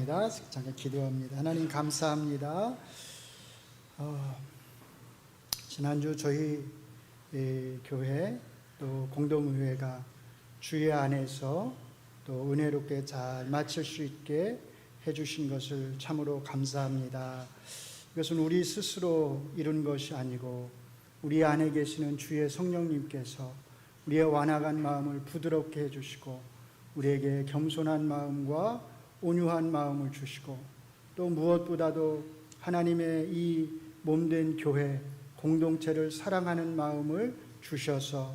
기도합니다. 잠깐 기도합니다. 하나님 감사합니다. 지난주 저희 교회 또 공동의회가 주의 안에서 또 은혜롭게 잘 마칠 수 있게 해주신 것을 참으로 감사합니다. 이것은 우리 스스로 이룬 것이 아니고 우리 안에 계시는 주의 성령님께서 우리의 완악한 마음을 부드럽게 해주시고 우리에게 겸손한 마음과 온유한 마음을 주시고 또 무엇보다도 하나님의 이 몸된 교회 공동체를 사랑하는 마음을 주셔서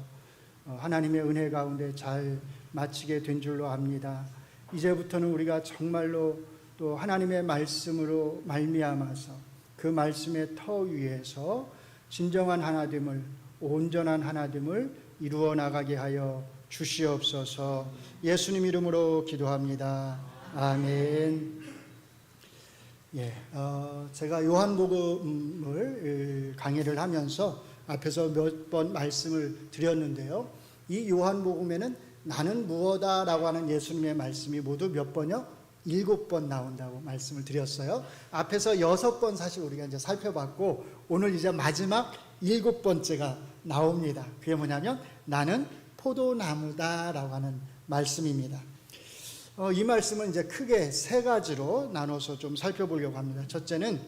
하나님의 은혜 가운데 잘 마치게 된 줄로 압니다. 이제부터는 우리가 정말로 또 하나님의 말씀으로 말미암아서 그 말씀의 터 위에서 진정한 하나됨을, 온전한 하나됨을 이루어 나가게 하여 주시옵소서. 예수님 이름으로 기도합니다. 아멘. 제가 요한복음을 강의를 하면서 앞에서 몇 번 말씀을 드렸는데요. 이 요한복음에는 나는 무엇다 라고 하는 예수님의 말씀이 모두 몇 번이요? 7번 나온다고 말씀을 드렸어요. 앞에서 6번 사실 우리가 이제 살펴봤고 오늘 이제 마지막 7번째가 나옵니다. 그게 뭐냐면 나는 포도나무다 라고 하는 말씀입니다. 이 말씀은 이제 크게 세 가지로 나눠서 좀 살펴보려고 합니다. 첫째는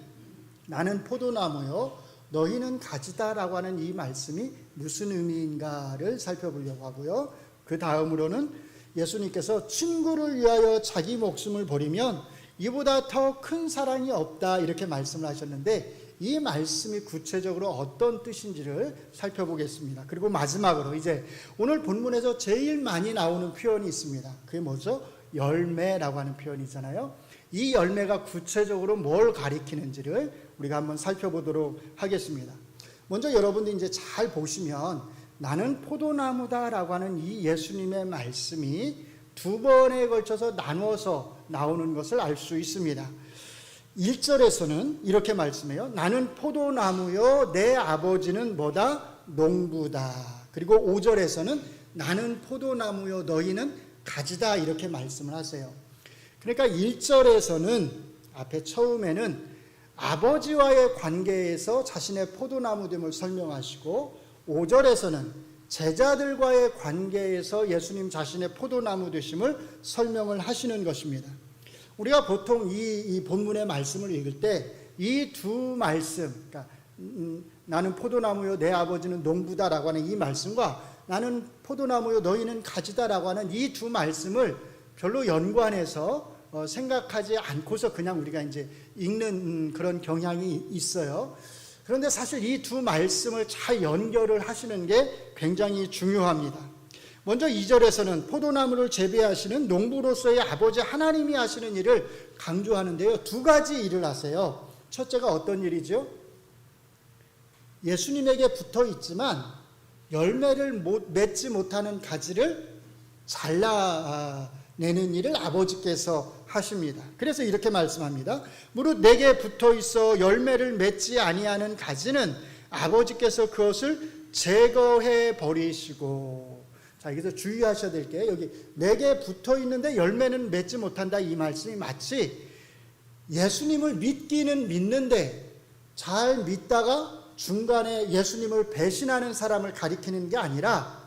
나는 포도나무요 너희는 가지다 라고 하는 이 말씀이 무슨 의미인가를 살펴보려고 하고요. 그 다음으로는 예수님께서 친구를 위하여 자기 목숨을 버리면 이보다 더 큰 사랑이 없다 이렇게 말씀을 하셨는데 이 말씀이 구체적으로 어떤 뜻인지를 살펴보겠습니다. 그리고 마지막으로 이제 오늘 본문에서 제일 많이 나오는 표현이 있습니다. 그게 뭐죠? 열매라고 하는 표현이잖아요. 이 열매가 구체적으로 뭘 가리키는지를 우리가 한번 살펴보도록 하겠습니다. 먼저 여러분들이 이제 잘 보시면 나는 포도나무다라고 하는 이 예수님의 말씀이 두 번에 걸쳐서 나누어서 나오는 것을 알 수 있습니다. 1절에서는 이렇게 말씀해요. 나는 포도나무요 내 아버지는 뭐다? 농부다. 그리고 5절에서는 나는 포도나무요 너희는 가지다 이렇게 말씀을 하세요. 그러니까 1절에서는 앞에 처음에는 아버지와의 관계에서 자신의 포도나무됨을 설명하시고 5절에서는 제자들과의 관계에서 예수님 자신의 포도나무 되심을 설명을 하시는 것입니다. 우리가 보통 이 본문의 말씀을 읽을 때 이 두 말씀, 그러니까 나는 포도나무요 내 아버지는 농부다라고 하는 이 말씀과 나는 포도나무요 너희는 가지다라고 하는 이 두 말씀을 별로 연관해서 생각하지 않고서 그냥 우리가 이제 읽는 그런 경향이 있어요. 그런데 사실 이 두 말씀을 잘 연결을 하시는 게 굉장히 중요합니다. 먼저 2절에서는 포도나무를 재배하시는 농부로서의 아버지 하나님이 하시는 일을 강조하는데요. 두 가지 일을 하세요. 첫째가 어떤 일이죠? 예수님에게 붙어 있지만 열매를 맺지 못하는 가지를 잘라내는 일을 아버지께서 하십니다. 그래서 이렇게 말씀합니다. 무릇 내게 붙어 있어 열매를 맺지 아니하는 가지는 아버지께서 그것을 제거해 버리시고. 자, 여기서 주의하셔야 될 게 여기 내게 붙어 있는데 열매는 맺지 못한다 이 말씀이 마치 예수님을 믿기는 믿는데 잘 믿다가 중간에 예수님을 배신하는 사람을 가리키는 게 아니라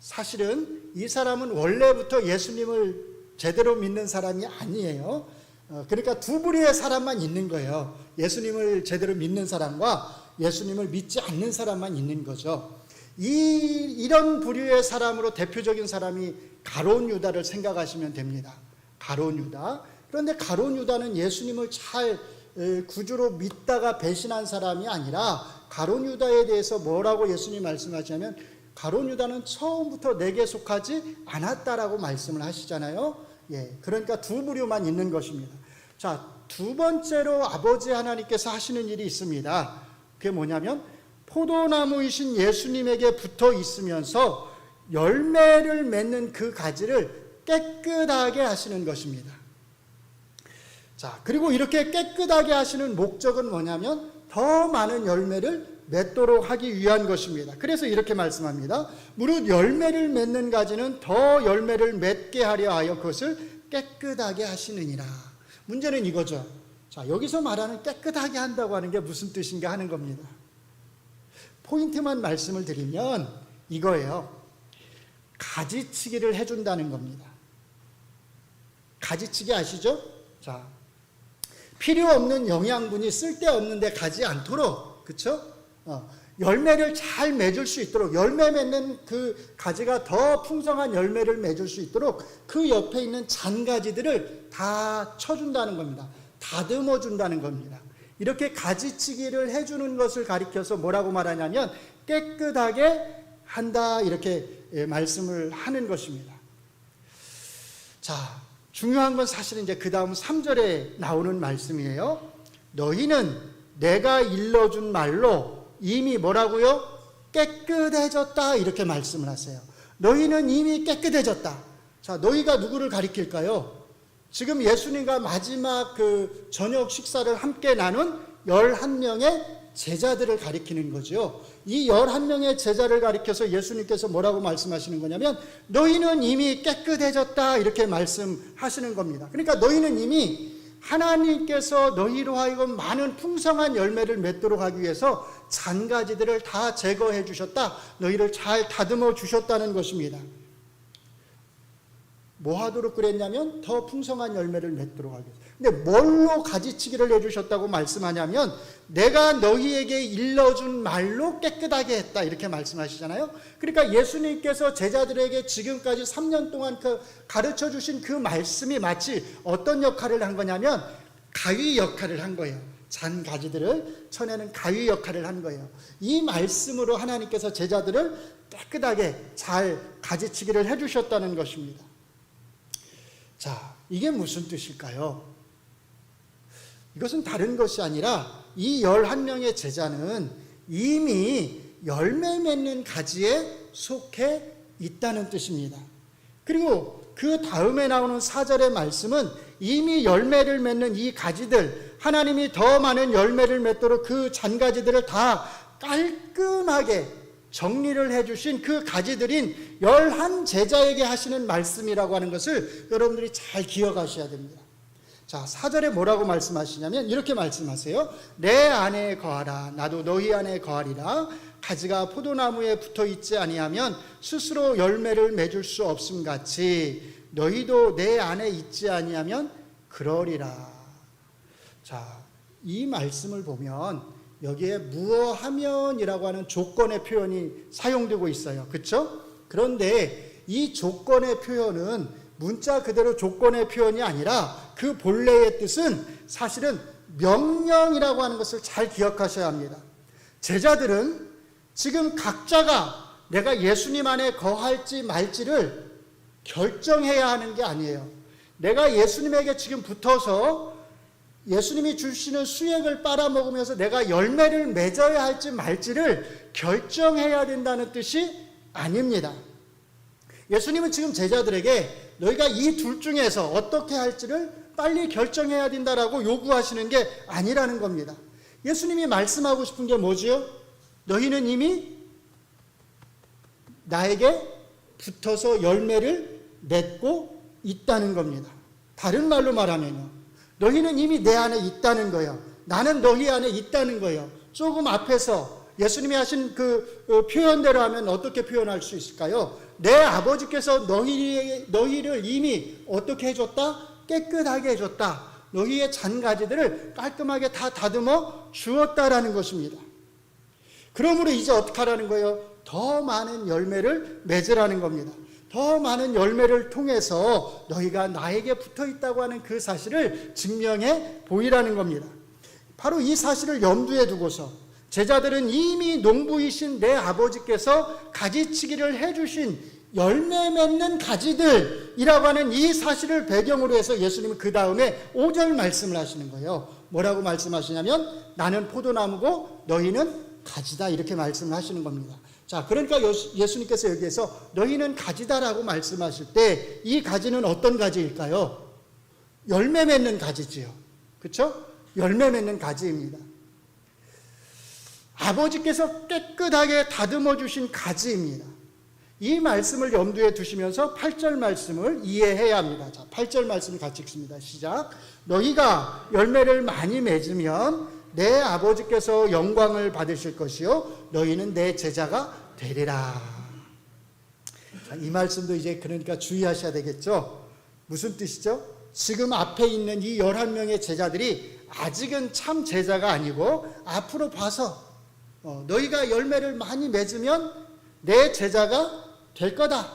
사실은 이 사람은 원래부터 예수님을 제대로 믿는 사람이 아니에요. 그러니까 두 부류의 사람만 있는 거예요. 예수님을 제대로 믿는 사람과 예수님을 믿지 않는 사람만 있는 거죠. 이런 부류의 사람으로 대표적인 사람이 가룟 유다를 생각하시면 됩니다. 가룟 유다. 그런데 가룟 유다는 예수님을 잘 구주로 믿다가 배신한 사람이 아니라 가룟 유다에 대해서 뭐라고 예수님이 말씀하시냐면 가룟 유다는 처음부터 내게 속하지 않았다라고 말씀을 하시잖아요. 그러니까 두 부류만 있는 것입니다. 자, 두 번째로 아버지 하나님께서 하시는 일이 있습니다. 그게 뭐냐면 포도나무이신 예수님에게 붙어 있으면서 열매를 맺는 그 가지를 깨끗하게 하시는 것입니다. 자, 그리고 이렇게 깨끗하게 하시는 목적은 뭐냐면 더 많은 열매를 맺도록 하기 위한 것입니다. 그래서 이렇게 말씀합니다. 무릇 열매를 맺는 가지는 더 열매를 맺게 하려 하여 그것을 깨끗하게 하시느니라. 문제는 이거죠. 자, 여기서 말하는 깨끗하게 한다고 하는 게 무슨 뜻인가 하는 겁니다. 포인트만 말씀을 드리면 이거예요. 가지치기를 해준다는 겁니다. 가지치기 아시죠? 자, 필요 없는 영양분이 쓸데없는데 가지 않도록, 그렇죠? 열매를 잘 맺을 수 있도록, 열매 맺는 그 가지가 더 풍성한 열매를 맺을 수 있도록 그 옆에 있는 잔가지들을 다 쳐준다는 겁니다. 다듬어 준다는 겁니다. 이렇게 가지치기를 해주는 것을 가리켜서 뭐라고 말하냐면 깨끗하게 한다, 이렇게 말씀을 하는 것입니다. 자, 중요한 건 사실은 이제 그 다음 3절에 나오는 말씀이에요. 너희는 내가 일러준 말로 이미 뭐라고요? 깨끗해졌다, 이렇게 말씀을 하세요. 너희는 이미 깨끗해졌다. 자, 너희가 누구를 가리킬까요? 지금 예수님과 마지막 그 저녁 식사를 함께 나눈 11명의 제자들을 가리키는 거죠. 이 11명의 제자를 가리켜서 예수님께서 뭐라고 말씀하시는 거냐면 너희는 이미 깨끗해졌다, 이렇게 말씀하시는 겁니다. 그러니까 너희는 이미 하나님께서 너희로 하여금 많은 풍성한 열매를 맺도록 하기 위해서 잔가지들을 다 제거해 주셨다, 너희를 잘 다듬어 주셨다는 것입니다. 뭐 하도록 그랬냐면 더 풍성한 열매를 맺도록 하기 위해서. 근데 뭘로 가지치기를 해주셨다고 말씀하냐면 내가 너희에게 일러준 말로 깨끗하게 했다, 이렇게 말씀하시잖아요. 그러니까 예수님께서 제자들에게 지금까지 3년 동안 가르쳐 주신 그 말씀이 마치 어떤 역할을 한 거냐면 가위 역할을 한 거예요. 잔가지들을 쳐내는 가위 역할을 한 거예요. 이 말씀으로 하나님께서 제자들을 깨끗하게 잘 가지치기를 해주셨다는 것입니다. 자, 이게 무슨 뜻일까요? 이것은 다른 것이 아니라 이 11명의 제자는 이미 열매 맺는 가지에 속해 있다는 뜻입니다. 그리고 그 다음에 나오는 4절의 말씀은 이미 열매를 맺는 이 가지들, 하나님이 더 많은 열매를 맺도록 그 잔가지들을 다 깔끔하게 정리를 해주신 그 가지들인 11 제자에게 하시는 말씀이라고 하는 것을 여러분들이 잘 기억하셔야 됩니다. 자, 4절에 뭐라고 말씀하시냐면 이렇게 말씀하세요. 내 안에 거하라, 나도 너희 안에 거하리라. 가지가 포도나무에 붙어 있지 아니하면 스스로 열매를 맺을 수 없음 같이 너희도 내 안에 있지 아니하면 그러리라. 자, 이 말씀을 보면 여기에 무어하면이라고 하는 조건의 표현이 사용되고 있어요. 그렇죠? 그런데 이 조건의 표현은 문자 그대로 조건의 표현이 아니라 그 본래의 뜻은 사실은 명령이라고 하는 것을 잘 기억하셔야 합니다. 제자들은 지금 각자가 내가 예수님 안에 거할지 말지를 결정해야 하는 게 아니에요. 내가 예수님에게 지금 붙어서 예수님이 주시는 수액을 빨아먹으면서 내가 열매를 맺어야 할지 말지를 결정해야 된다는 뜻이 아닙니다. 예수님은 지금 제자들에게 너희가 이 둘 중에서 어떻게 할지를 빨리 결정해야 된다라고 요구하시는 게 아니라는 겁니다. 예수님이 말씀하고 싶은 게 뭐지요? 너희는 이미 나에게 붙어서 열매를 맺고 있다는 겁니다. 다른 말로 말하면요, 너희는 이미 내 안에 있다는 거예요. 나는 너희 안에 있다는 거예요. 조금 앞에서 예수님이 하신 그 표현대로 하면 어떻게 표현할 수 있을까요? 내 아버지께서 너희를 이미 어떻게 해줬다? 깨끗하게 해줬다. 너희의 잔가지들을 깔끔하게 다 다듬어 주었다라는 것입니다. 그러므로 이제 어떻게 하라는 거예요? 더 많은 열매를 맺으라는 겁니다. 더 많은 열매를 통해서 너희가 나에게 붙어 있다고 하는 그 사실을 증명해 보이라는 겁니다. 바로 이 사실을 염두에 두고서 제자들은 이미 농부이신 내 아버지께서 가지치기를 해주신 열매 맺는 가지들이라고 하는 이 사실을 배경으로 해서 예수님은 그 다음에 5절 말씀을 하시는 거예요. 뭐라고 말씀하시냐면 나는 포도나무고 너희는 가지다, 이렇게 말씀을 하시는 겁니다. 자, 그러니까 예수님께서 여기에서 너희는 가지다라고 말씀하실 때 이 가지는 어떤 가지일까요? 열매 맺는 가지지요. 그렇죠? 열매 맺는 가지입니다. 아버지께서 깨끗하게 다듬어 주신 가지입니다. 이 말씀을 염두에 두시면서 8절 말씀을 이해해야 합니다. 자, 8절 말씀을 같이 읽습니다. 시작. 너희가 열매를 많이 맺으면 내 아버지께서 영광을 받으실 것이요 너희는 내 제자가 되리라. 자, 이 말씀도 이제 그러니까 주의하셔야 되겠죠. 무슨 뜻이죠? 지금 앞에 있는 이 11명의 제자들이 아직은 참 제자가 아니고 앞으로 봐서 너희가 열매를 많이 맺으면 내 제자가 될 거다.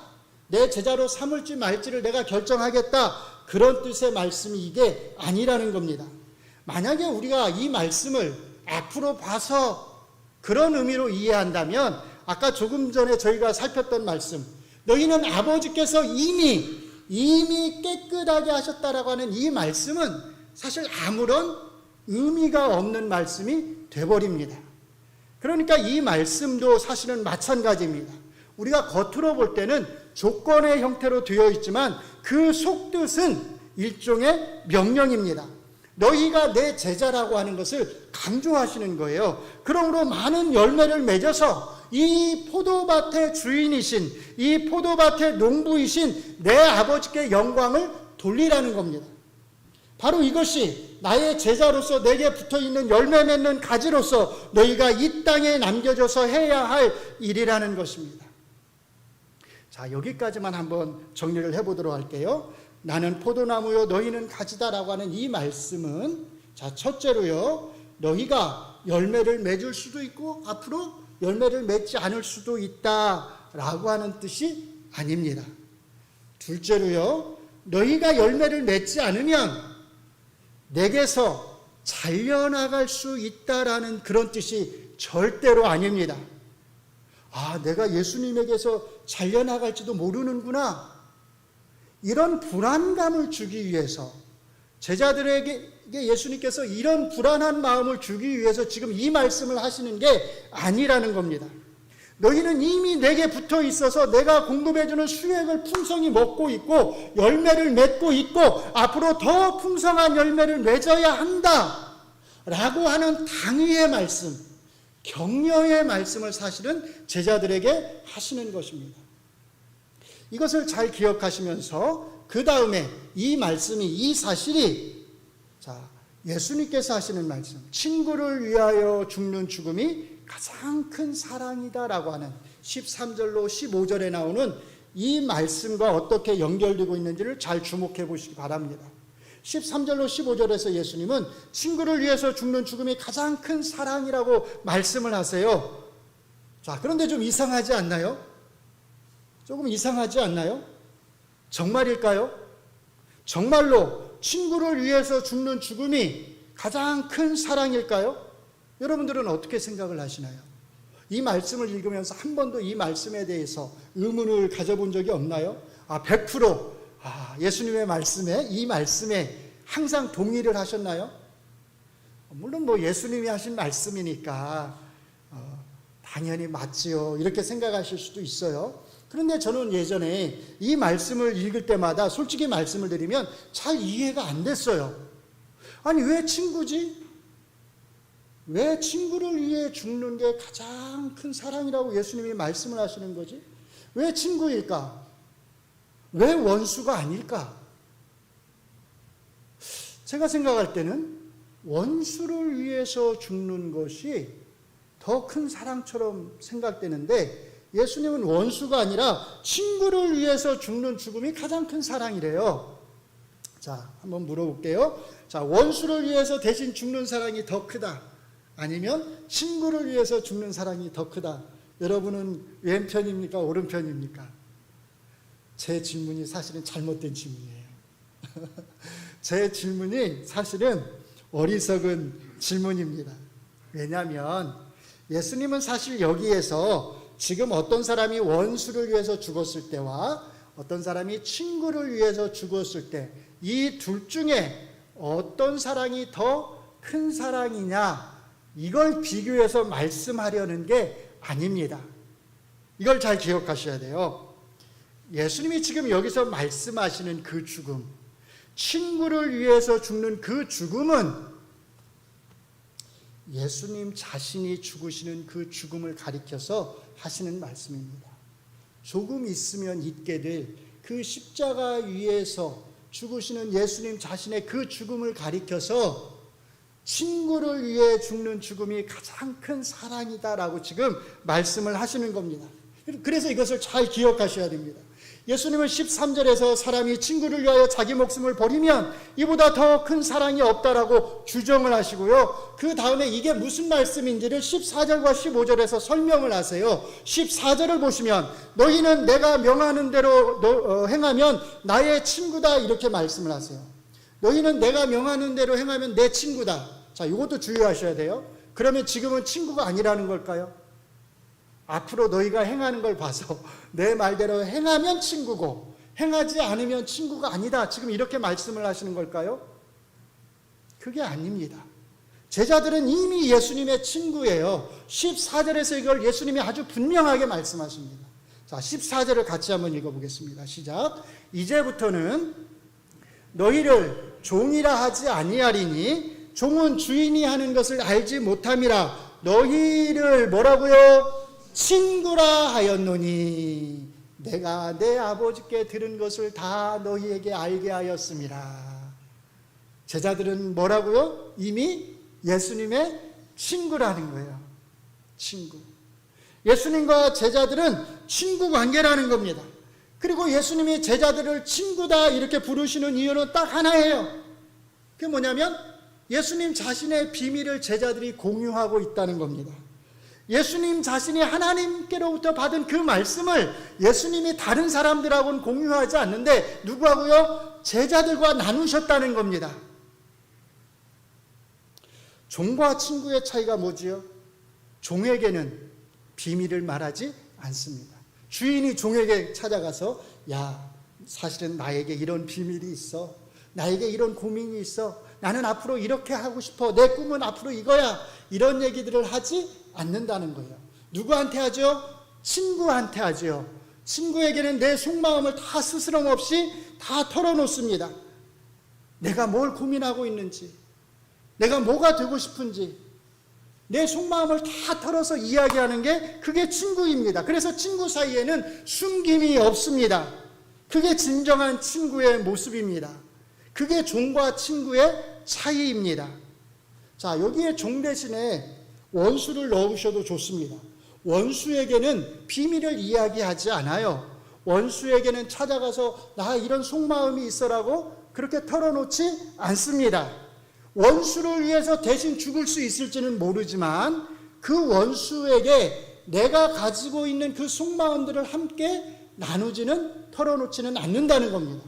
내 제자로 삼을지 말지를 내가 결정하겠다. 그런 뜻의 말씀이 이게 아니라는 겁니다. 만약에 우리가 이 말씀을 앞으로 봐서 그런 의미로 이해한다면 아까 조금 전에 저희가 살폈던 말씀, 너희는 아버지께서 이미 깨끗하게 하셨다라고 하는 이 말씀은 사실 아무런 의미가 없는 말씀이 돼버립니다. 그러니까 이 말씀도 사실은 마찬가지입니다. 우리가 겉으로 볼 때는 조건의 형태로 되어 있지만 그 속뜻은 일종의 명령입니다. 너희가 내 제자라고 하는 것을 강조하시는 거예요. 그러므로 많은 열매를 맺어서 이 포도밭의 주인이신, 이 포도밭의 농부이신 내 아버지께 영광을 돌리라는 겁니다. 바로 이것이 나의 제자로서 내게 붙어있는 열매 맺는 가지로서 너희가 이 땅에 남겨져서 해야 할 일이라는 것입니다. 자, 여기까지만 한번 정리를 해보도록 할게요. 나는 포도나무요 너희는 가지다라고 하는 이 말씀은, 자, 첫째로요, 너희가 열매를 맺을 수도 있고 앞으로 열매를 맺지 않을 수도 있다라고 하는 뜻이 아닙니다. 둘째로요, 너희가 열매를 맺지 않으면 내게서 잘려나갈 수 있다라는 그런 뜻이 절대로 아닙니다. 아, 내가 예수님에게서 잘려나갈지도 모르는구나. 이런 불안감을 주기 위해서, 제자들에게 예수님께서 이런 불안한 마음을 주기 위해서 지금 이 말씀을 하시는 게 아니라는 겁니다. 너희는 이미 내게 붙어 있어서 내가 공급해주는 수액을 풍성히 먹고 있고 열매를 맺고 있고 앞으로 더 풍성한 열매를 맺어야 한다 라고 하는 당위의 말씀, 격려의 말씀을 사실은 제자들에게 하시는 것입니다. 이것을 잘 기억하시면서 그 다음에 이 말씀이, 이 사실이, 자, 예수님께서 하시는 말씀, 친구를 위하여 죽는 죽음이 가장 큰 사랑이다라고 하는 13절로 15절에 나오는 이 말씀과 어떻게 연결되고 있는지를 잘 주목해 보시기 바랍니다. 13절로 15절에서 예수님은 친구를 위해서 죽는 죽음이 가장 큰 사랑이라고 말씀을 하세요. 자, 그런데 좀 이상하지 않나요? 조금 이상하지 않나요? 정말일까요? 정말로 친구를 위해서 죽는 죽음이 가장 큰 사랑일까요? 여러분들은 어떻게 생각을 하시나요? 이 말씀을 읽으면서 한 번도 이 말씀에 대해서 의문을 가져본 적이 없나요? 100% 예수님의 말씀에, 이 말씀에 항상 동의를 하셨나요? 물론 예수님이 하신 말씀이니까 당연히 맞지요, 이렇게 생각하실 수도 있어요. 그런데 저는 예전에 이 말씀을 읽을 때마다 솔직히 말씀을 드리면 잘 이해가 안 됐어요. 아니, 왜 친구지? 왜 친구를 위해 죽는 게 가장 큰 사랑이라고 예수님이 말씀을 하시는 거지? 왜 친구일까? 왜 원수가 아닐까? 제가 생각할 때는 원수를 위해서 죽는 것이 더 큰 사랑처럼 생각되는데 예수님은 원수가 아니라 친구를 위해서 죽는 죽음이 가장 큰 사랑이래요. 자, 한번 물어볼게요. 자, 원수를 위해서 대신 죽는 사랑이 더 크다, 아니면 친구를 위해서 죽는 사랑이 더 크다? 여러분은 왼편입니까? 오른편입니까? 제 질문이 사실은 잘못된 질문이에요. 제 질문이 사실은 어리석은 질문입니다. 왜냐하면 예수님은 사실 여기에서 지금 어떤 사람이 원수를 위해서 죽었을 때와 어떤 사람이 친구를 위해서 죽었을 때 이 둘 중에 어떤 사랑이 더 큰 사랑이냐, 이걸 비교해서 말씀하려는 게 아닙니다. 이걸 잘 기억하셔야 돼요. 예수님이 지금 여기서 말씀하시는 그 죽음, 친구를 위해서 죽는 그 죽음은 예수님 자신이 죽으시는 그 죽음을 가리켜서 하시는 말씀입니다. 조금 있으면 있게 될 그 십자가 위에서 죽으시는 예수님 자신의 그 죽음을 가리켜서 친구를 위해 죽는 죽음이 가장 큰 사랑이다라고 지금 말씀을 하시는 겁니다. 그래서 이것을 잘 기억하셔야 됩니다. 예수님은 13절에서 사람이 친구를 위하여 자기 목숨을 버리면 이보다 더 큰 사랑이 없다라고 주정을 하시고요. 그 다음에 이게 무슨 말씀인지를 14절과 15절에서 설명을 하세요. 14절을 보시면 너희는 내가 명하는 대로 행하면 나의 친구다 이렇게 말씀을 하세요. 너희는 내가 명하는 대로 행하면 내 친구다. 자, 이것도 주의하셔야 돼요. 그러면 지금은 친구가 아니라는 걸까요? 앞으로 너희가 행하는 걸 봐서 내 말대로 행하면 친구고 행하지 않으면 친구가 아니다. 지금 이렇게 말씀을 하시는 걸까요? 그게 아닙니다. 제자들은 이미 예수님의 친구예요. 14절에서 이걸 예수님이 아주 분명하게 말씀하십니다. 자, 14절을 같이 한번 읽어보겠습니다. 시작. 이제부터는 너희를 종이라 하지 아니하리니 종은 주인이 하는 것을 알지 못함이라 너희를 뭐라고요? 친구라 하였노니 내가 내 아버지께 들은 것을 다 너희에게 알게 하였음이라. 제자들은 뭐라고요? 이미 예수님의 친구라는 거예요. 친구. 예수님과 제자들은 친구 관계라는 겁니다. 그리고 예수님이 제자들을 친구다 이렇게 부르시는 이유는 딱 하나예요. 그게 뭐냐면 예수님 자신의 비밀을 제자들이 공유하고 있다는 겁니다. 예수님 자신이 하나님께로부터 받은 그 말씀을 예수님이 다른 사람들하고는 공유하지 않는데 누구하고요? 제자들과 나누셨다는 겁니다. 종과 친구의 차이가 뭐지요? 종에게는 비밀을 말하지 않습니다. 주인이 종에게 찾아가서 야, 사실은 나에게 이런 비밀이 있어. 나에게 이런 고민이 있어. 나는 앞으로 이렇게 하고 싶어. 내 꿈은 앞으로 이거야. 이런 얘기들을 하지 않는다는 거예요. 누구한테 하죠? 친구한테 하죠. 친구에게는 내 속마음을 다 스스럼 없이 다 털어놓습니다. 내가 뭘 고민하고 있는지, 내가 뭐가 되고 싶은지 내 속마음을 다 털어서 이야기하는 게 그게 친구입니다. 그래서 친구 사이에는 숨김이 없습니다. 그게 진정한 친구의 모습입니다. 그게 종과 친구의 차이입니다. 자, 여기에 종 대신에 원수를 넣으셔도 좋습니다. 원수에게는 비밀을 이야기하지 않아요. 원수에게는 찾아가서 나 이런 속마음이 있어라고 그렇게 털어놓지 않습니다. 원수를 위해서 대신 죽을 수 있을지는 모르지만 그 원수에게 내가 가지고 있는 그 속마음들을 함께 나누지는 털어놓지는 않는다는 겁니다.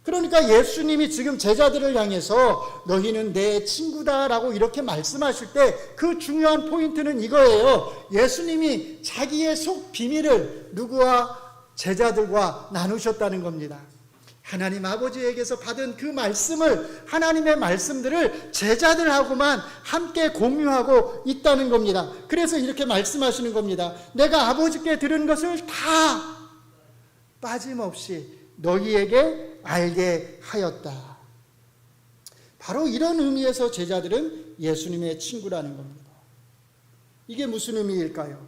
그러니까 예수님이 지금 제자들을 향해서 너희는 내 친구다라고 이렇게 말씀하실 때 그 중요한 포인트는 이거예요. 예수님이 자기의 속 비밀을 누구와? 제자들과 나누셨다는 겁니다. 하나님 아버지에게서 받은 그 말씀을, 하나님의 말씀들을 제자들하고만 함께 공유하고 있다는 겁니다. 그래서 이렇게 말씀하시는 겁니다. 내가 아버지께 들은 것을 다 빠짐없이 너희에게 알게 하였다. 바로 이런 의미에서 제자들은 예수님의 친구라는 겁니다. 이게 무슨 의미일까요?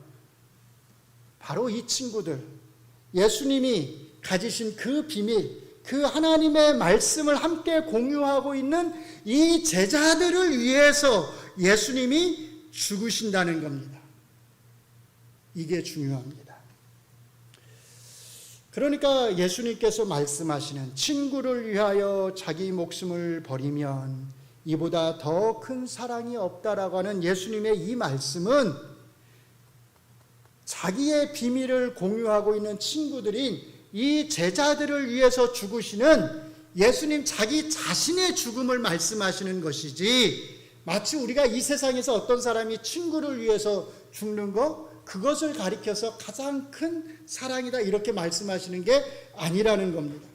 바로 이 친구들, 예수님이 가지신 그 비밀, 그 하나님의 말씀을 함께 공유하고 있는 이 제자들을 위해서 예수님이 죽으신다는 겁니다. 이게 중요합니다. 그러니까 예수님께서 말씀하시는 친구를 위하여 자기 목숨을 버리면 이보다 더 큰 사랑이 없다라고 하는 예수님의 이 말씀은 자기의 비밀을 공유하고 있는 친구들인 이 제자들을 위해서 죽으시는 예수님 자기 자신의 죽음을 말씀하시는 것이지, 마치 우리가 이 세상에서 어떤 사람이 친구를 위해서 죽는 거, 그것을 가리켜서 가장 큰 사랑이다 이렇게 말씀하시는 게 아니라는 겁니다.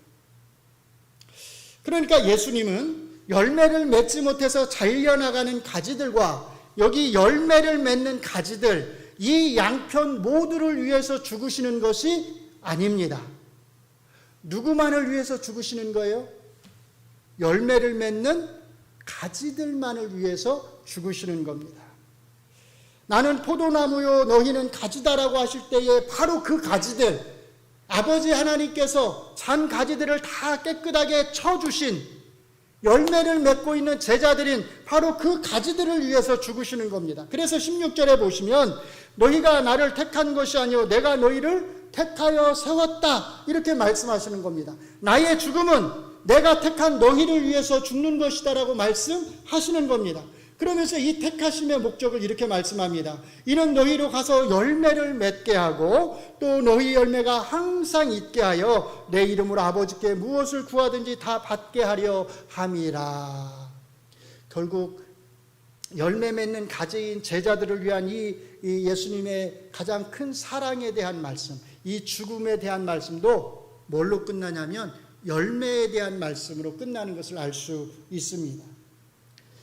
그러니까 예수님은 열매를 맺지 못해서 잘려나가는 가지들과 여기 열매를 맺는 가지들, 이 양편 모두를 위해서 죽으시는 것이 아닙니다. 누구만을 위해서 죽으시는 거예요? 열매를 맺는 가지들만을 위해서 죽으시는 겁니다. 나는 포도나무요 너희는 가지다라고 하실 때에 바로 그 가지들, 아버지 하나님께서 잔 가지들을 다 깨끗하게 쳐주신 열매를 맺고 있는 제자들인 바로 그 가지들을 위해서 죽으시는 겁니다. 그래서 16절에 보시면 너희가 나를 택한 것이 아니요 내가 너희를 택하여 세웠다 이렇게 말씀하시는 겁니다. 나의 죽음은 내가 택한 너희를 위해서 죽는 것이다 라고 말씀하시는 겁니다. 그러면서 이 택하심의 목적을 이렇게 말씀합니다. 이는 너희로 가서 열매를 맺게 하고 또 너희 열매가 항상 있게 하여 내 이름으로 아버지께 무엇을 구하든지 다 받게 하려 함이라. 결국 열매 맺는 가지인 제자들을 위한 이 예수님의 가장 큰 사랑에 대한 말씀, 이 죽음에 대한 말씀도 뭘로 끝나냐면 열매에 대한 말씀으로 끝나는 것을 알 수 있습니다.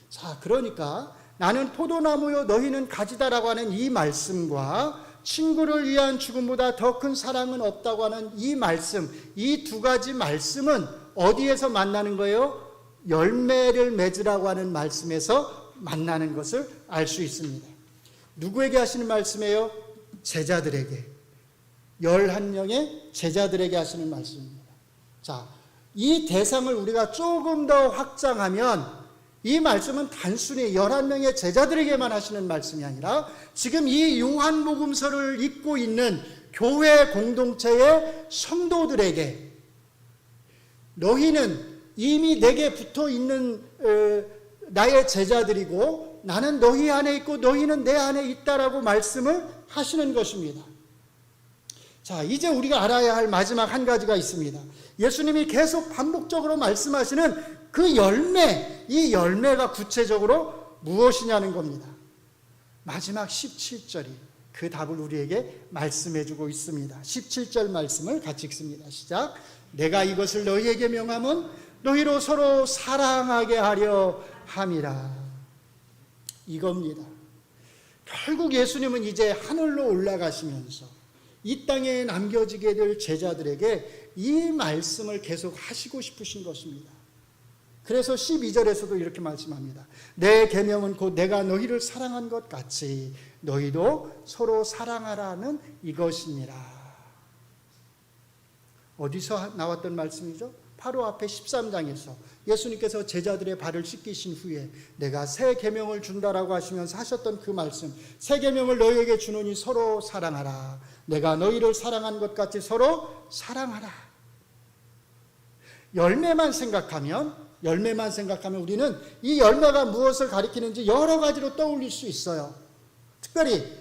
자, 그러니까 나는 포도나무요 너희는 가지다라고 하는 이 말씀과 친구를 위한 죽음보다 더 큰 사랑은 없다고 하는 이 말씀, 이 두 가지 말씀은 어디에서 만나는 거예요? 열매를 맺으라고 하는 말씀에서 만나는 것을 알 수 있습니다. 누구에게 하시는 말씀이에요? 제자들에게, 11명의 제자들에게 하시는 말씀입니다. 자, 이 대상을 우리가 조금 더 확장하면 이 말씀은 단순히 11명의 제자들에게만 하시는 말씀이 아니라 지금 이 요한복음서를 읽고 있는 교회 공동체의 성도들에게 너희는 이미 내게 붙어 있는 나의 제자들이고 나는 너희 안에 있고 너희는 내 안에 있다라고 말씀을 하시는 것입니다. 자, 이제 우리가 알아야 할 마지막 한 가지가 있습니다. 예수님이 계속 반복적으로 말씀하시는 그 열매, 이 열매가 구체적으로 무엇이냐는 겁니다. 마지막 17절이 그 답을 우리에게 말씀해 주고 있습니다. 17절 말씀을 같이 읽습니다. 시작. 내가 이것을 너희에게 명함은 너희로 서로 사랑하게 하려 함이라. 이겁니다. 결국 예수님은 이제 하늘로 올라가시면서 이 땅에 남겨지게 될 제자들에게 이 말씀을 계속 하시고 싶으신 것입니다. 그래서 12절에서도 이렇게 말씀합니다. 내 계명은 곧 내가 너희를 사랑한 것 같이 너희도 서로 사랑하라는 이것이니라. 어디서 나왔던 말씀이죠? 바로 앞에 13장에서 예수님께서 제자들의 발을 씻기신 후에 내가 새 계명을 준다라고 하시면서 하셨던 그 말씀, 새 계명을 너희에게 주노니 서로 사랑하라. 내가 너희를 사랑한 것 같이 서로 사랑하라. 열매만 생각하면 우리는 이 열매가 무엇을 가리키는지 여러 가지로 떠올릴 수 있어요. 특별히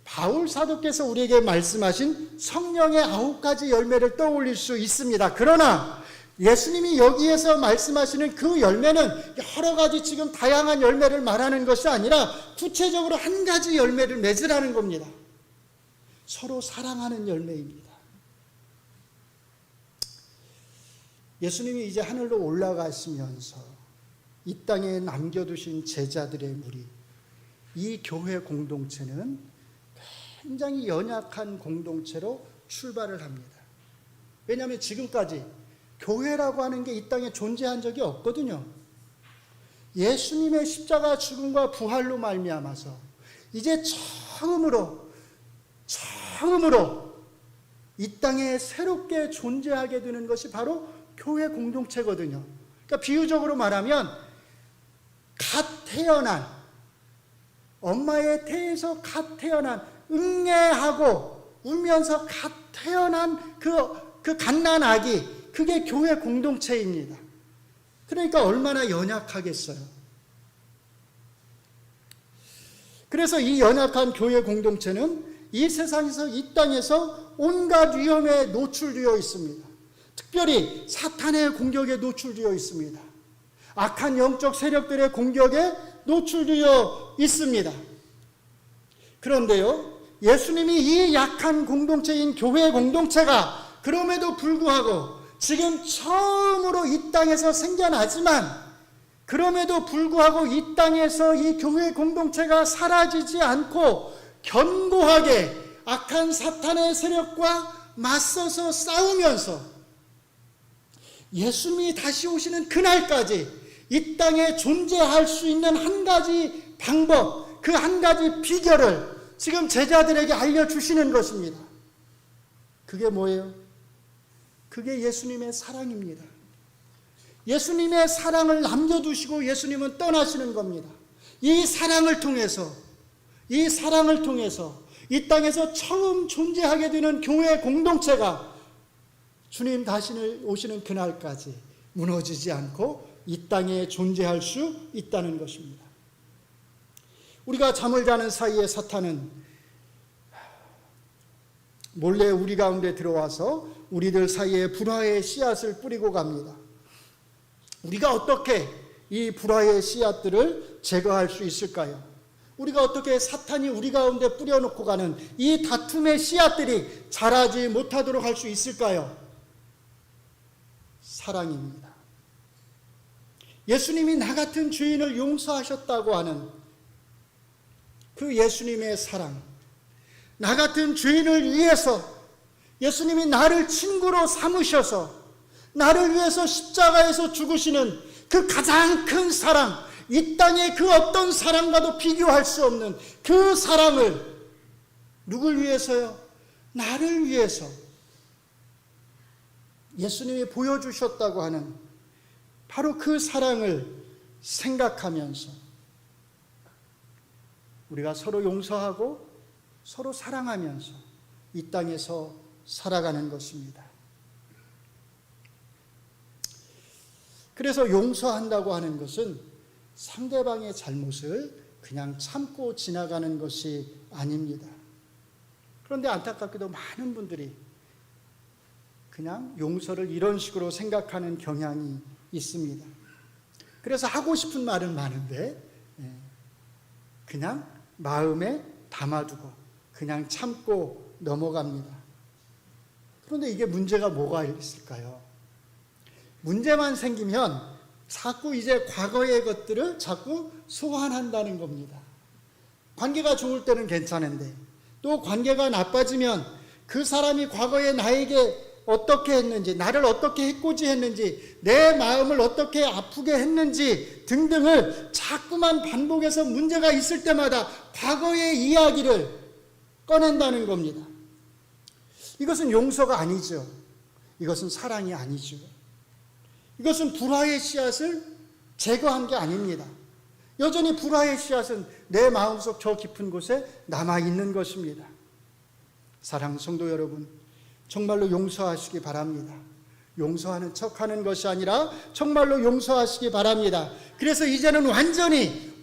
바울 사도께서 우리에게 말씀하신 성령의 9가지 열매를 떠올릴 수 있습니다. 그러나 예수님이 여기에서 말씀하시는 그 열매는 여러 가지 지금 다양한 열매를 말하는 것이 아니라 구체적으로 한 가지 열매를 맺으라는 겁니다. 서로 사랑하는 열매입니다. 예수님이 이제 하늘로 올라가시면서 이 땅에 남겨두신 제자들의 무리, 이 교회 공동체는 굉장히 연약한 공동체로 출발을 합니다. 왜냐하면 지금까지 교회라고 하는 게 이 땅에 존재한 적이 없거든요. 예수님의 십자가 죽음과 부활로 말미암아서 이제 처음으로 이 땅에 새롭게 존재하게 되는 것이 바로 교회 공동체거든요. 그러니까 비유적으로 말하면 갓 태어난, 엄마의 태에서 갓 태어난, 응애하고 울면서 갓 태어난 그 갓난아기, 그게 교회 공동체입니다. 그러니까 얼마나 연약하겠어요. 그래서 이 연약한 교회 공동체는 이 세상에서, 이 땅에서 온갖 위험에 노출되어 있습니다. 특별히 사탄의 공격에 노출되어 있습니다. 악한 영적 세력들의 공격에 노출되어 있습니다. 그런데요, 예수님이 이 약한 공동체인 교회 공동체가 그럼에도 불구하고 지금 처음으로 이 땅에서 생겨나지만 그럼에도 불구하고 이 땅에서 이 교회 공동체가 사라지지 않고 견고하게 악한 사탄의 세력과 맞서서 싸우면서 예수님이 다시 오시는 그날까지 이 땅에 존재할 수 있는 한 가지 방법, 그 한 가지 비결을 지금 제자들에게 알려주시는 것입니다. 그게 뭐예요? 그게 예수님의 사랑입니다. 예수님의 사랑을 남겨두시고 예수님은 떠나시는 겁니다. 이 사랑을 통해서 이 땅에서 처음 존재하게 되는 교회 공동체가 주님 다시 오시는 그날까지 무너지지 않고 이 땅에 존재할 수 있다는 것입니다. 우리가 잠을 자는 사이에 사탄은 몰래 우리 가운데 들어와서 우리들 사이에 불화의 씨앗을 뿌리고 갑니다. 우리가 어떻게 이 불화의 씨앗들을 제거할 수 있을까요? 우리가 어떻게 사탄이 우리 가운데 뿌려놓고 가는 이 다툼의 씨앗들이 자라지 못하도록 할 수 있을까요? 사랑입니다. 예수님이 나 같은 죄인을 용서하셨다고 하는 그 예수님의 사랑, 나 같은 죄인을 위해서 예수님이 나를 친구로 삼으셔서 나를 위해서 십자가에서 죽으시는 그 가장 큰 사랑, 이 땅의 그 어떤 사랑과도 비교할 수 없는 그 사랑을 누굴 위해서요? 나를 위해서 예수님이 보여주셨다고 하는 바로 그 사랑을 생각하면서 우리가 서로 용서하고 서로 사랑하면서 이 땅에서 살아가는 것입니다. 그래서 용서한다고 하는 것은 상대방의 잘못을 그냥 참고 지나가는 것이 아닙니다. 그런데 안타깝게도 많은 분들이 그냥 용서를 이런 식으로 생각하는 경향이 있습니다. 그래서 하고 싶은 말은 많은데 그냥 마음에 담아두고 그냥 참고 넘어갑니다. 그런데 이게 문제가 뭐가 있을까요? 문제만 생기면 자꾸 이제 과거의 것들을 자꾸 소환한다는 겁니다. 관계가 좋을 때는 괜찮은데 또 관계가 나빠지면 그 사람이 과거에 나에게 어떻게 했는지, 나를 어떻게 해코지했는지, 내 마음을 어떻게 아프게 했는지 등등을 자꾸만 반복해서 문제가 있을 때마다 과거의 이야기를 꺼낸다는 겁니다. 이것은 용서가 아니죠. 이것은 사랑이 아니죠. 이것은 불화의 씨앗을 제거한 게 아닙니다. 여전히 불화의 씨앗은 내 마음속 저 깊은 곳에 남아있는 것입니다. 사랑하는 성도 여러분, 정말로 용서하시기 바랍니다. 용서하는 척하는 것이 아니라 정말로 용서하시기 바랍니다. 그래서 이제는 완전히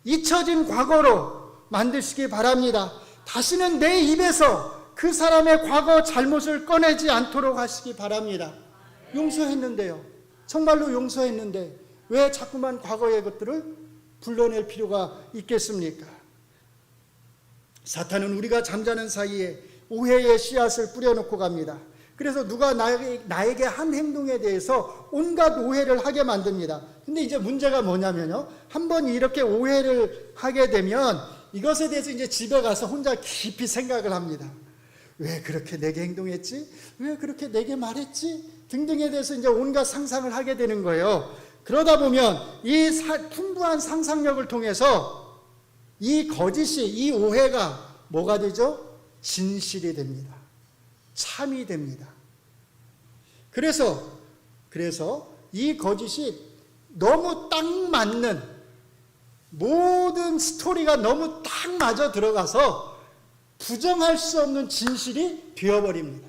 잊혀진 과거로 만드시기 바랍니다. 다시는 내 입에서 그 사람의 과거 잘못을 꺼내지 않도록 하시기 바랍니다. 용서했는데요. 정말로 용서했는데 왜 자꾸만 과거의 것들을 불러낼 필요가 있겠습니까? 사탄은 우리가 잠자는 사이에 오해의 씨앗을 뿌려놓고 갑니다. 그래서 누가 나에게 한 행동에 대해서 온갖 오해를 하게 만듭니다. 근데 이제 문제가 뭐냐면요. 한번 이렇게 오해를 하게 되면 이것에 대해서 이제 집에 가서 혼자 깊이 생각을 합니다. 왜 그렇게 내게 행동했지? 왜 그렇게 내게 말했지? 등등에 대해서 이제 온갖 상상을 하게 되는 거예요. 그러다 보면 이 풍부한 상상력을 통해서 이 거짓이, 이 오해가 뭐가 되죠? 진실이 됩니다. 참이 됩니다. 그래서 이 거짓이 너무 딱 맞는, 모든 스토리가 너무 딱 맞아 들어가서 부정할 수 없는 진실이 되어버립니다.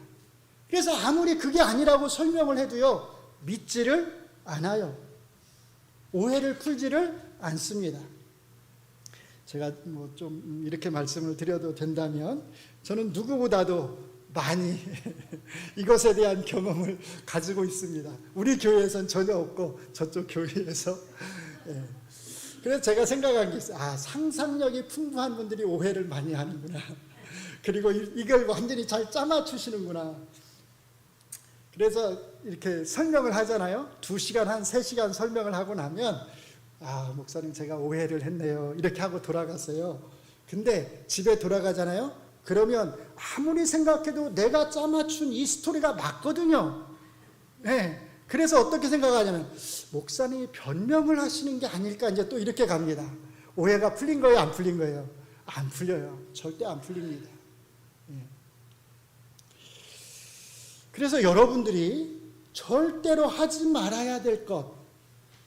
그래서 아무리 그게 아니라고 설명을 해도요, 믿지를 않아요. 오해를 풀지를 않습니다. 제가 좀 이렇게 말씀을 드려도 된다면, 저는 누구보다도 많이 이것에 대한 경험을 가지고 있습니다. 우리 교회에선 전혀 없고 저쪽 교회에서. 그래서 제가 생각한 게 있어요. 상상력이 풍부한 분들이 오해를 많이 하는구나. 그리고 이걸 완전히 잘 짜맞추시는구나. 그래서 이렇게 설명을 하잖아요. 2시간, 한 3시간 설명을 하고 나면 목사님 제가 오해를 했네요. 이렇게 하고 돌아갔어요. 근데 집에 돌아가잖아요. 그러면 아무리 생각해도 내가 짜맞춘 이 스토리가 맞거든요. 그래서 어떻게 생각하냐면 목사님이 변명을 하시는 게 아닐까, 이제 또 이렇게 갑니다. 오해가 풀린 거예요, 안 풀린 거예요? 안 풀려요. 절대 안 풀립니다. 그래서 여러분들이 절대로 하지 말아야 될 것,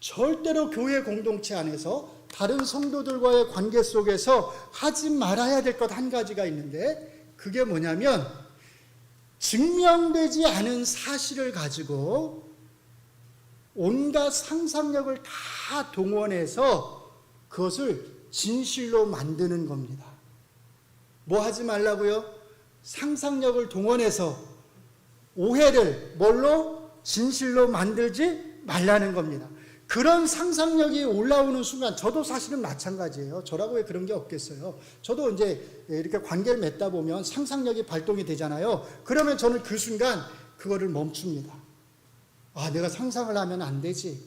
절대로 교회 공동체 안에서 다른 성도들과의 관계 속에서 하지 말아야 될 것 한 가지가 있는데, 그게 뭐냐면 증명되지 않은 사실을 가지고 온갖 상상력을 다 동원해서 그것을 진실로 만드는 겁니다. 뭐 하지 말라고요? 상상력을 동원해서 오해를 뭘로? 진실로 만들지 말라는 겁니다. 그런 상상력이 올라오는 순간, 저도 사실은 마찬가지예요. 저라고 왜 그런 게 없겠어요. 저도 이제 이렇게 관계를 맺다 보면 상상력이 발동이 되잖아요. 그러면 저는 그 순간 그거를 멈춥니다. 아, 내가 상상을 하면 안 되지.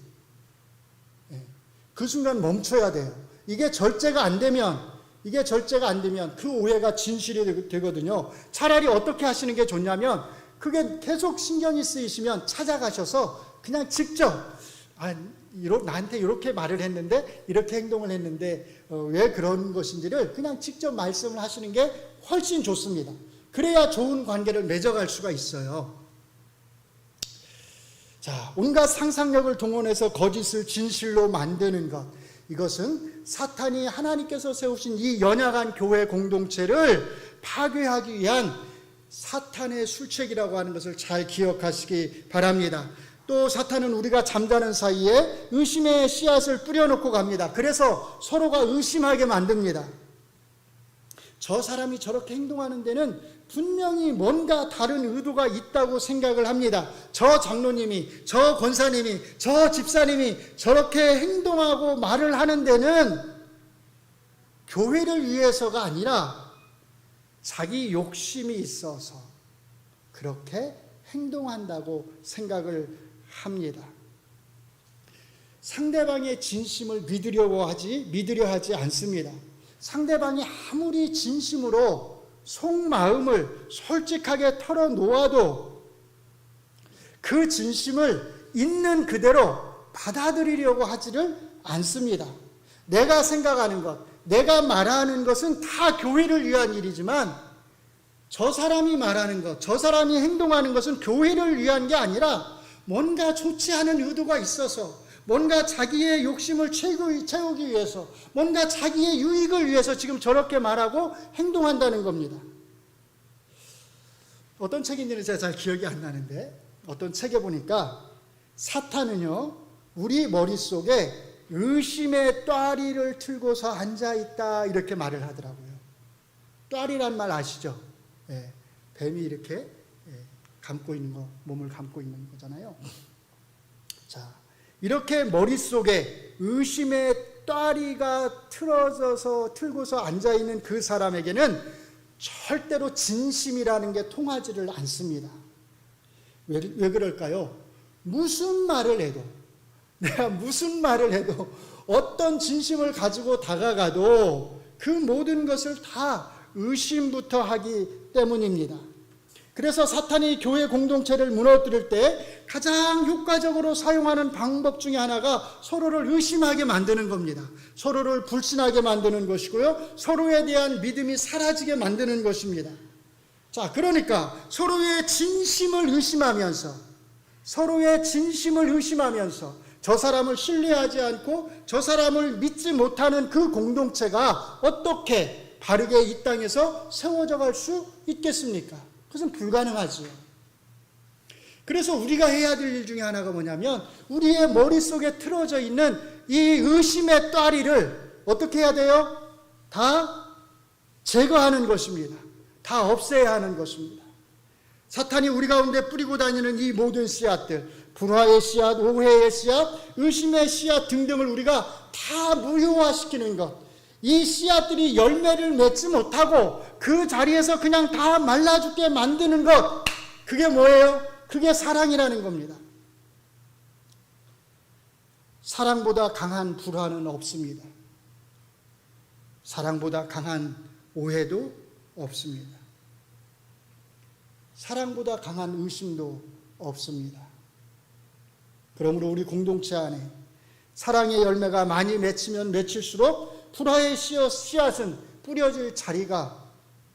그 순간 멈춰야 돼요. 이게 절제가 안 되면 그 오해가 진실이 되거든요. 차라리 어떻게 하시는 게 좋냐면, 그게 계속 신경이 쓰이시면 찾아가셔서 그냥 직접, 나한테 이렇게 말을 했는데, 이렇게 행동을 했는데 왜 그런 것인지를 그냥 직접 말씀을 하시는 게 훨씬 좋습니다. 그래야 좋은 관계를 맺어갈 수가 있어요. 자, 온갖 상상력을 동원해서 거짓을 진실로 만드는 것, 이것은 사탄이 하나님께서 세우신 이 연약한 교회 공동체를 파괴하기 위한 사탄의 술책이라고 하는 것을 잘 기억하시기 바랍니다. 또 사탄은 우리가 잠자는 사이에 의심의 씨앗을 뿌려놓고 갑니다. 그래서 서로가 의심하게 만듭니다. 저 사람이 저렇게 행동하는 데는 분명히 뭔가 다른 의도가 있다고 생각을 합니다. 저 장로님이, 저 권사님이, 저 집사님이 저렇게 행동하고 말을 하는 데는 교회를 위해서가 아니라 자기 욕심이 있어서 그렇게 행동한다고 생각을 합니다. 상대방의 진심을 믿으려 하지 않습니다. 상대방이 아무리 진심으로 속마음을 솔직하게 털어놓아도 그 진심을 있는 그대로 받아들이려고 하지를 않습니다. 내가 생각하는 것, 내가 말하는 것은 다 교회를 위한 일이지만 저 사람이 말하는 것, 저 사람이 행동하는 것은 교회를 위한 게 아니라 뭔가 좋지 않은 의도가 있어서, 뭔가 자기의 욕심을 채우기 위해서, 뭔가 자기의 유익을 위해서 지금 저렇게 말하고 행동한다는 겁니다. 어떤 책인지는 제가 잘 기억이 안 나는데, 어떤 책에 보니까 사탄은요, 우리 머릿속에 의심의 똬리를 틀고서 앉아있다, 이렇게 말을 하더라고요. 똬리란 말 아시죠? 뱀이 이렇게 감고 있는 거, 몸을 감고 있는 거잖아요. 자, 이렇게 머릿속에 의심의 똬리가 틀고서 앉아있는 그 사람에게는 절대로 진심이라는 게 통하지를 않습니다. 왜 그럴까요? 무슨 말을 해도, 내가 무슨 말을 해도, 어떤 진심을 가지고 다가가도 그 모든 것을 다 의심부터 하기 때문입니다. 그래서 사탄이 교회 공동체를 무너뜨릴 때 가장 효과적으로 사용하는 방법 중에 하나가 서로를 의심하게 만드는 겁니다. 서로를 불신하게 만드는 것이고요, 서로에 대한 믿음이 사라지게 만드는 것입니다. 자, 그러니까 서로의 진심을 의심하면서 저 사람을 신뢰하지 않고 저 사람을 믿지 못하는 그 공동체가 어떻게 바르게 이 땅에서 세워져 갈 수 있겠습니까? 그것은 불가능하지요. 그래서 우리가 해야 될 일 중에 하나가 뭐냐면, 우리의 머릿속에 틀어져 있는 이 의심의 똬리를 어떻게 해야 돼요? 다 제거하는 것입니다. 다 없애야 하는 것입니다. 사탄이 우리 가운데 뿌리고 다니는 이 모든 씨앗들, 불화의 씨앗, 오해의 씨앗, 의심의 씨앗 등등을 우리가 다 무효화시키는 것, 이 씨앗들이 열매를 맺지 못하고 그 자리에서 그냥 다 말라 죽게 만드는 것, 그게 뭐예요? 그게 사랑이라는 겁니다. 사랑보다 강한 불화는 없습니다. 사랑보다 강한 오해도 없습니다. 사랑보다 강한 의심도 없습니다. 그러므로 우리 공동체 안에 사랑의 열매가 많이 맺히면 맺힐수록 불화의 씨앗은 뿌려질 자리가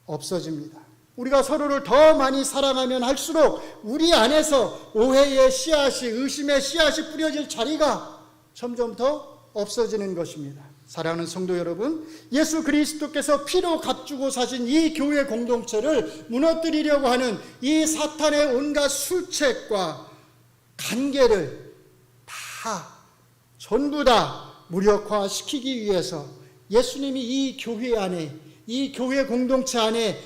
없어집니다. 우리가 서로를 더 많이 사랑하면 할수록 우리 안에서 오해의 씨앗이, 의심의 씨앗이 뿌려질 자리가 점점 더 없어지는 것입니다. 사랑하는 성도 여러분, 예수 그리스도께서 피로 값주고 사신 이 교회 공동체를 무너뜨리려고 하는 이 사탄의 온갖 술책과 관계를 전부 다 무력화시키기 위해서 예수님이 이 교회 안에, 이 교회 공동체 안에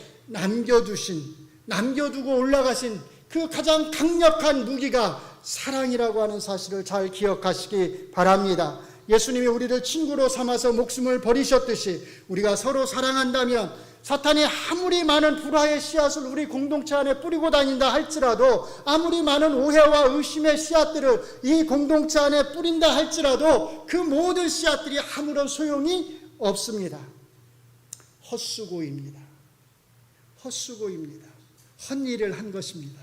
남겨두고 올라가신 그 가장 강력한 무기가 사랑이라고 하는 사실을 잘 기억하시기 바랍니다. 예수님이 우리를 친구로 삼아서 목숨을 버리셨듯이 우리가 서로 사랑한다면 사탄이 아무리 많은 불화의 씨앗을 우리 공동체 안에 뿌리고 다닌다 할지라도, 아무리 많은 오해와 의심의 씨앗들을 이 공동체 안에 뿌린다 할지라도 그 모든 씨앗들이 아무런 소용이 없습니다. 헛수고입니다. 헛일을 한 것입니다.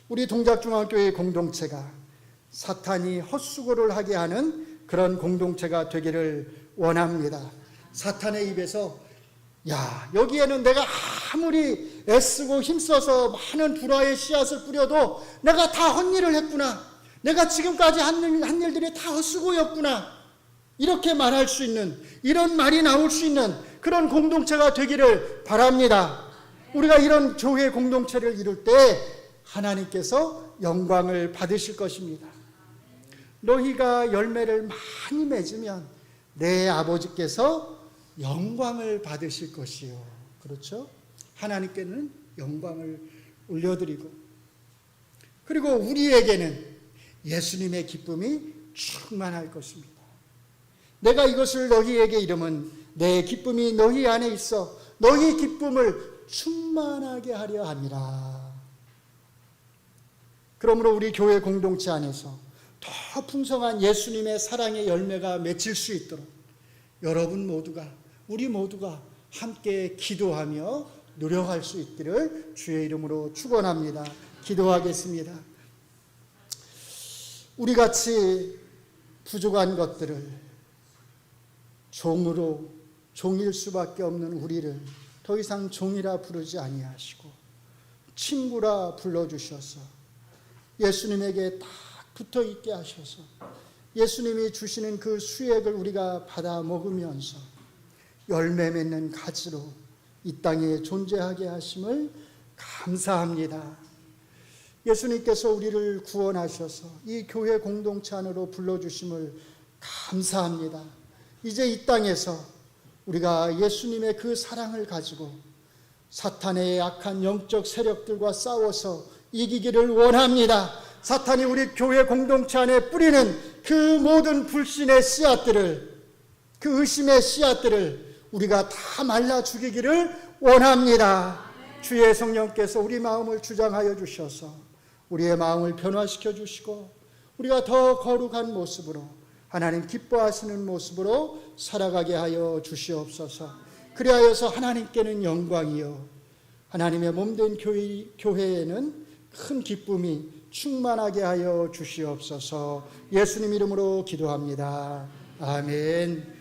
우리 동작중앙교회 공동체가 사탄이 헛수고를 하게 하는 그런 공동체가 되기를 원합니다. 사탄의 입에서 여기에는 내가 아무리 애쓰고 힘써서 많은 불화의 씨앗을 뿌려도 내가 다 헛일을 했구나, 내가 지금까지 한 일들이 다 헛수고였구나, 이렇게 말할 수 있는, 이런 말이 나올 수 있는 그런 공동체가 되기를 바랍니다. 우리가 이런 교회 공동체를 이룰 때 하나님께서 영광을 받으실 것입니다. 너희가 열매를 많이 맺으면 내 아버지께서 영광을 받으실 것이요. 그렇죠? 하나님께는 영광을 올려드리고, 그리고 우리에게는 예수님의 기쁨이 충만할 것입니다. 내가 이것을 너희에게 이르면 내 기쁨이 너희 안에 있어 너희 기쁨을 충만하게 하려 함이라. 그러므로 우리 교회 공동체 안에서 더 풍성한 예수님의 사랑의 열매가 맺힐 수 있도록 여러분 모두가, 우리 모두가 함께 기도하며 노력할 수 있기를 주의 이름으로 축원합니다. 기도하겠습니다. 우리같이 부족한 것들을 종일 수밖에 없는 우리를 더 이상 종이라 부르지 아니하시고 친구라 불러주셔서 예수님에게 딱 붙어있게 하셔서 예수님이 주시는 그 수액을 우리가 받아 먹으면서 열매 맺는 가지로 이 땅에 존재하게 하심을 감사합니다. 예수님께서 우리를 구원하셔서 이 교회 공동체 안으로 불러주심을 감사합니다. 이제 이 땅에서 우리가 예수님의 그 사랑을 가지고 사탄의 약한 영적 세력들과 싸워서 이기기를 원합니다. 사탄이 우리 교회 공동체 안에 뿌리는 그 모든 불신의 씨앗들을, 그 의심의 씨앗들을 우리가 다 말라 죽이기를 원합니다. 주의 성령께서 우리 마음을 주장하여 주셔서 우리의 마음을 변화시켜 주시고 우리가 더 거룩한 모습으로, 하나님 기뻐하시는 모습으로 살아가게 하여 주시옵소서. 그리하여서 하나님께는 영광이요 하나님의 몸된 교회에는 큰 기쁨이 충만하게 하여 주시옵소서. 예수님 이름으로 기도합니다. 아멘.